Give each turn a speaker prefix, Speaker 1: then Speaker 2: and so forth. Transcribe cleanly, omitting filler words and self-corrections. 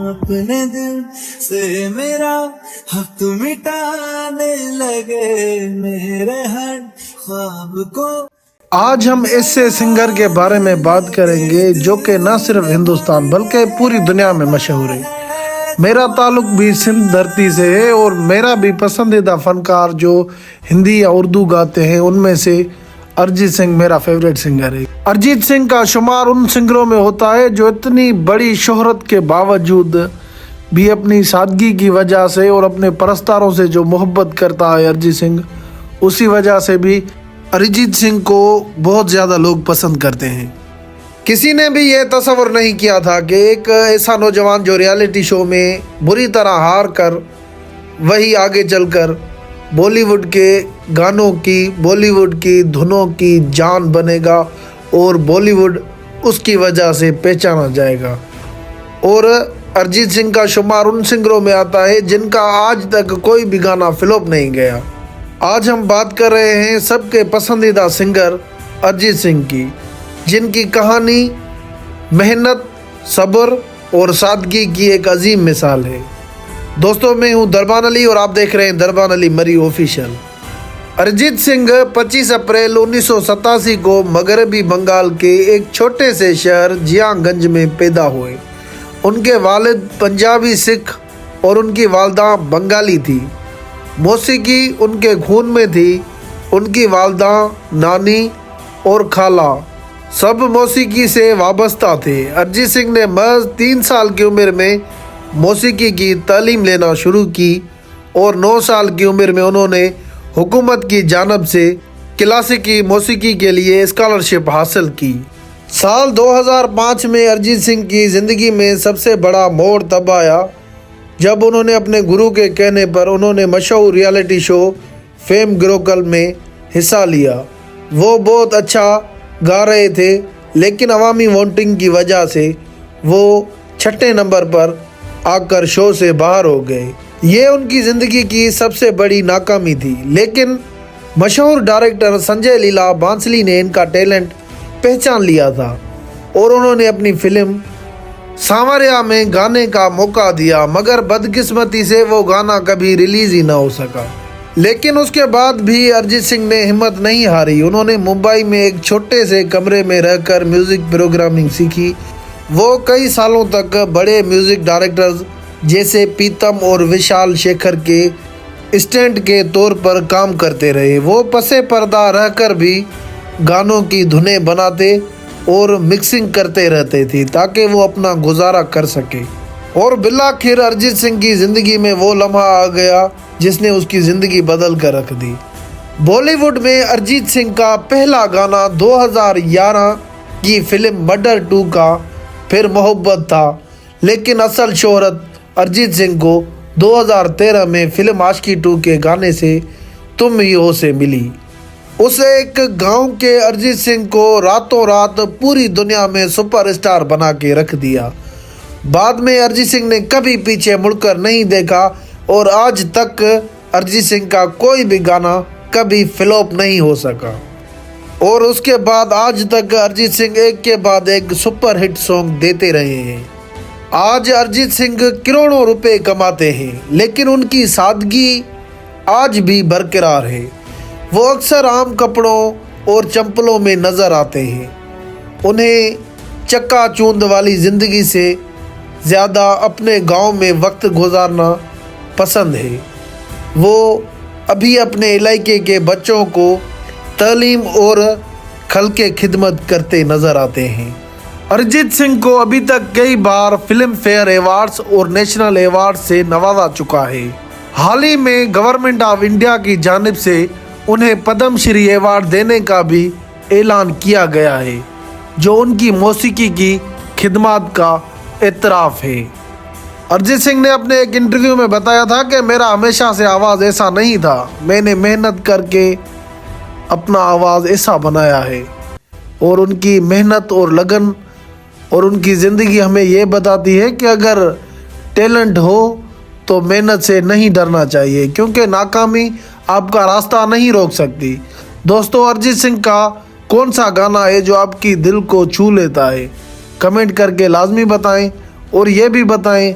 Speaker 1: अपने दिल से मेरा हक मिटाने लगे मेरे हर ख्वाब को।
Speaker 2: आज हम ऐसे सिंगर के बारे में बात करेंगे जो कि न सिर्फ हिंदुस्तान बल्कि पूरी दुनिया में मशहूर है। मेरा ताल्लुक भी सिंध धरती से है और मेरा भी पसंदीदा फनकार जो हिंदी या उर्दू गाते हैं उनमें से अरिजीत सिंह मेरा फेवरेट सिंगर है। अरिजीत सिंह का शुमार उन सिंगरों में होता है जो इतनी बड़ी शोहरत के बावजूद भी अपनी सादगी की वजह से और अपने परस्तारों से जो मोहब्बत करता है अरिजीत सिंह, उसी वजह से भी अरिजीत सिंह को बहुत ज़्यादा लोग पसंद करते हैं। किसी ने भी ये तस्वर नहीं किया था कि एक ऐसा नौजवान जो रियलिटी शो में बुरी तरह हार कर वही आगे चलकर बॉलीवुड के गानों की, बॉलीवुड की धुनों की जान बनेगा और बॉलीवुड उसकी वजह से पहचाना जाएगा। और अरिजीत सिंह का शुमार उन सिंगरों में आता है जिनका आज तक कोई भी गाना फ्लॉप नहीं गया। आज हम बात कर रहे हैं सबके पसंदीदा सिंगर अरिजीत सिंह की, जिनकी कहानी मेहनत, सब्र और सादगी की एक अजीम मिसाल है। दोस्तों, मैं हूं दरबान अली और आप देख रहे हैं दरबान अली मरी ऑफिशियल। अरिजीत सिंह 25 अप्रैल 1987 को मगरबी बंगाल के एक छोटे से शहर जियागंज में पैदा हुए। उनके वालिद पंजाबी सिख और उनकी वालदा बंगाली थी। मौसीकी उनके खून में थी। उनकी वालदा, नानी और खाला सब मौसीकी से वाबस्ता थे। अरिजीत सिंह ने महज 3 साल की उम्र में मौसीकी की तालीम लेना शुरू की और 9 साल की उम्र में उन्होंने हुकूमत की जानब से क्लासिकी मौसीकी के लिए स्कॉलरशिप हासिल की। साल 2005 में अरिजीत सिंह की ज़िंदगी में सबसे बड़ा मोड़ तब आया जब उन्होंने अपने गुरु के कहने पर उन्होंने मशहूर रियलिटी शो फेम ग्रोकल में हिस्सा लिया। वो बहुत अच्छा गा रहे थे लेकिन अवामी वोटिंग की वजह से वो 6ठे नंबर पर आकर शो से बाहर हो गए। ये उनकी ज़िंदगी की सबसे बड़ी नाकामी थी, लेकिन मशहूर डायरेक्टर संजय लीला बांसली ने इनका टैलेंट पहचान लिया था और उन्होंने अपनी फिल्म सांवरिया में गाने का मौका दिया, मगर बदकिस्मती से वो गाना कभी रिलीज़ ही ना हो सका। लेकिन उसके बाद भी अरिजीत सिंह ने हिम्मत नहीं हारी। उन्होंने मुंबई में एक छोटे से कमरे में रहकर म्यूज़िक प्रोग्रामिंग सीखी। वो कई सालों तक बड़े म्यूज़िक डायरेक्टर्स जैसे पीतम और विशाल शेखर के असिस्टेंट के तौर पर काम करते रहे। वो पसे पर्दा रहकर भी गानों की धुनें बनाते और मिक्सिंग करते रहते थे ताकि वो अपना गुजारा कर सके। और बिलाखिर अरिजीत सिंह की ज़िंदगी में वो लम्हा आ गया जिसने उसकी ज़िंदगी बदल कर रख दी। बॉलीवुड में अरिजीत सिंह का पहला गाना 2011 की फिल्म मर्डर 2 का फिर मोहब्बत था, लेकिन असल शोहरत अरिजीत सिंह को 2013 में फिल्म आशिकी 2 के गाने से तुम ही हो से मिली। उस एक गांव के अरिजीत सिंह को रातों रात पूरी दुनिया में सुपरस्टार बना के रख दिया। बाद में अरिजीत सिंह ने कभी पीछे मुड़कर नहीं देखा और आज तक अरिजीत सिंह का कोई भी गाना कभी फ्लॉप नहीं हो सका। और उसके बाद आज तक अरिजीत सिंह एक के बाद एक सुपर हिट सॉन्ग देते रहे हैं। आज अरिजीत सिंह करोड़ों रुपए कमाते हैं, लेकिन उनकी सादगी आज भी बरकरार है। वो अक्सर आम कपड़ों और चंपलों में नज़र आते हैं। उन्हें चक्का-चूंद वाली ज़िंदगी से ज़्यादा अपने गांव में वक्त गुजारना पसंद है। वो अभी अपने इलाके के बच्चों को तालीम और खल के खिदमत करते नज़र आते हैं। अरिजीत सिंह को अभी तक कई बार फिल्म फेयर अवार्ड्स और नेशनल अवार्ड से नवाजा चुका है। हाल ही में गवर्नमेंट ऑफ इंडिया की जानिब से उन्हें पद्म श्री अवार्ड देने का भी ऐलान किया गया है, जो उनकी मौसीकी की खिदमत का एतराफ़ है। अरिजीत सिंह ने अपने एक इंटरव्यू में बताया था कि मेरा हमेशा से आवाज़ ऐसा नहीं था, मैंने मेहनत करके अपना आवाज़ ऐसा बनाया है। और उनकी मेहनत और लगन और उनकी ज़िंदगी हमें ये बताती है कि अगर टैलेंट हो तो मेहनत से नहीं डरना चाहिए, क्योंकि नाकामी आपका रास्ता नहीं रोक सकती। दोस्तों, अरिजीत सिंह का कौन सा गाना है जो आपकी दिल को छू लेता है? कमेंट करके लाजमी बताएं और ये भी बताएं